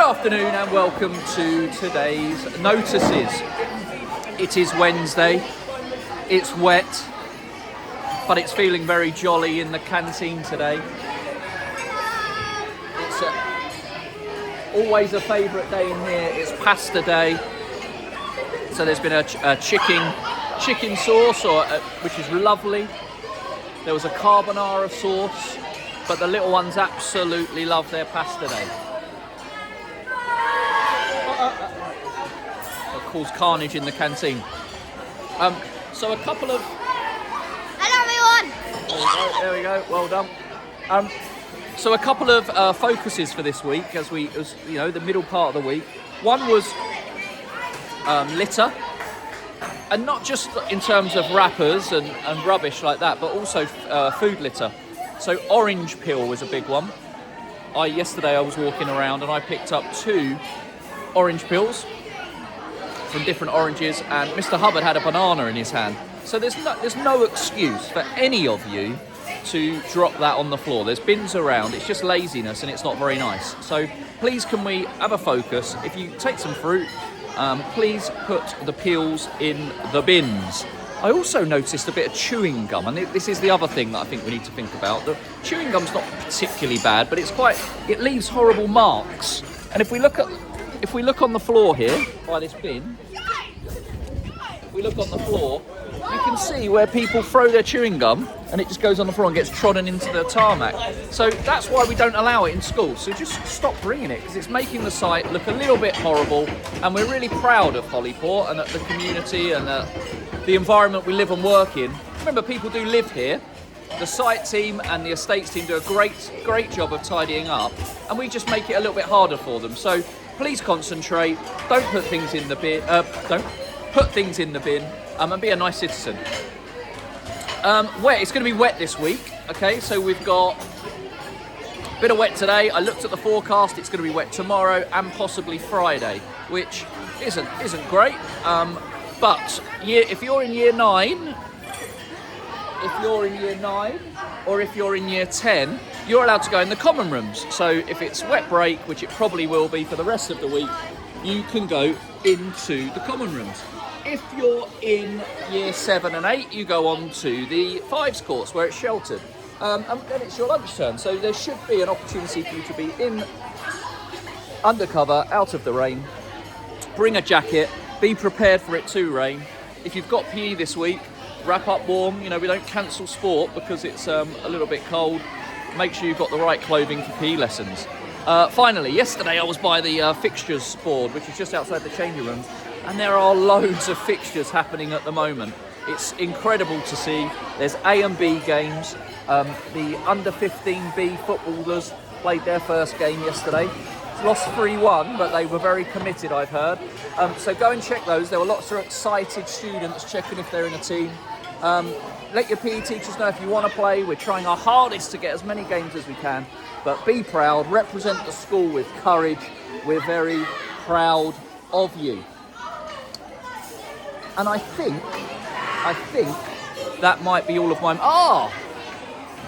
afternoon and welcome to today's notices. It is Wednesday, it's wet, but it's feeling very jolly in the canteen today. It's always a favourite day in here, it's pasta day. So there's been a chicken sauce, which is lovely. There was a carbonara sauce, but the little ones absolutely love their pasta day. It caused carnage in the canteen. So a couple of... Hello everyone! There we go, well done. So a couple of focuses for this week, as you know, the middle part of the week. One was litter, and not just in terms of wrappers and rubbish like that, but also food litter. So orange peel was a big one. Yesterday I was walking around and I picked up 2 orange peels from different oranges, and Mr. Hubbard had a banana in his hand. So there's no excuse for any of you to drop that on the floor. There's bins around, it's just laziness and it's not very nice. So please, can we have a focus? If you take some fruit, please put the peels in the bins. I also noticed a bit of chewing gum, and this is the other thing that I think we need to think about. The chewing gum's not particularly bad, but it leaves horrible marks. And if we look on the floor here by this bin, if we look on the floor, you can see where people throw their chewing gum and it just goes on the floor and gets trodden into the tarmac. So that's why we don't allow it in school. So just stop bringing it, because it's making the site look a little bit horrible. And we're really proud of Holyport and the community and the environment we live and work in. Remember, people do live here. The site team and the estates team do a great job of tidying up, and we just make it a little bit harder for them. So please concentrate. Don't put things in the bin. Don't put things in the bin. And be a nice citizen. Wet. It's going to be wet this week. Okay, so we've got a bit of wet today. I looked at the forecast. It's going to be wet tomorrow and possibly Friday, which isn't great. But if you're in year 9, or if you're in year 10, you're allowed to go in the common rooms. So if it's wet break, which it probably will be for the rest of the week, you can go into the common rooms. If you're in year 7 and 8, you go on to the fives courts where it's sheltered. And then it's your lunch turn. So there should be an opportunity for you to be in undercover, out of the rain. Bring a jacket, be prepared for it to rain. If you've got PE this week, wrap up warm. You know, we don't cancel sport because it's a little bit cold. Make sure you've got the right clothing for PE lessons. Finally, yesterday I was by the fixtures board, which is just outside the changing rooms. And there are loads of fixtures happening at the moment. It's incredible to see. There's A and B games. The under 15B footballers played their first game yesterday. Lost 3-1, but they were very committed, I've heard. So go and check those. There were lots of excited students checking if they're in a team. Let your PE teachers know if you want to play. We're trying our hardest to get as many games as we can. But be proud, represent the school with courage. We're very proud of you. And I think that might be all of mine.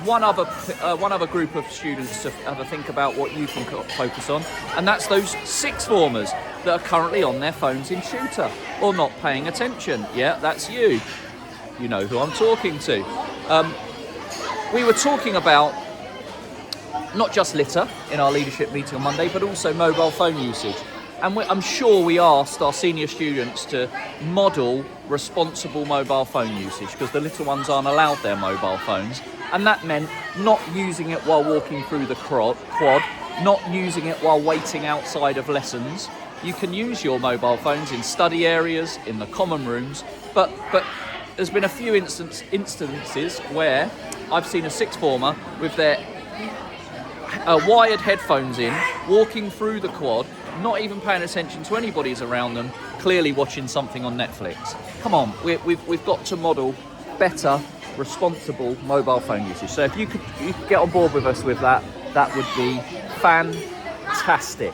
One other group of students to have a think about what you can focus on, and that's those sixth formers that are currently on their phones in tutor or not paying attention. Yeah, that's you. You know who I'm talking to. We were talking about not just litter in our leadership meeting on Monday, but also mobile phone usage. And I'm sure we asked our senior students to model responsible mobile phone usage, because the little ones aren't allowed their mobile phones. And that meant not using it while walking through the quad, not using it while waiting outside of lessons. You can use your mobile phones in study areas, in the common rooms, but there's been a few instances where I've seen a sixth former with their wired headphones in, walking through the quad, not even paying attention to anybody's around them, clearly watching something on Netflix. Come on, we've got to model better, responsible mobile phone usage. So if you could get on board with us with that, that would be fantastic.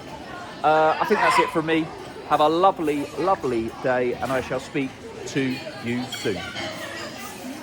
I think that's it from me. Have a lovely, lovely day, and I shall speak to you soon.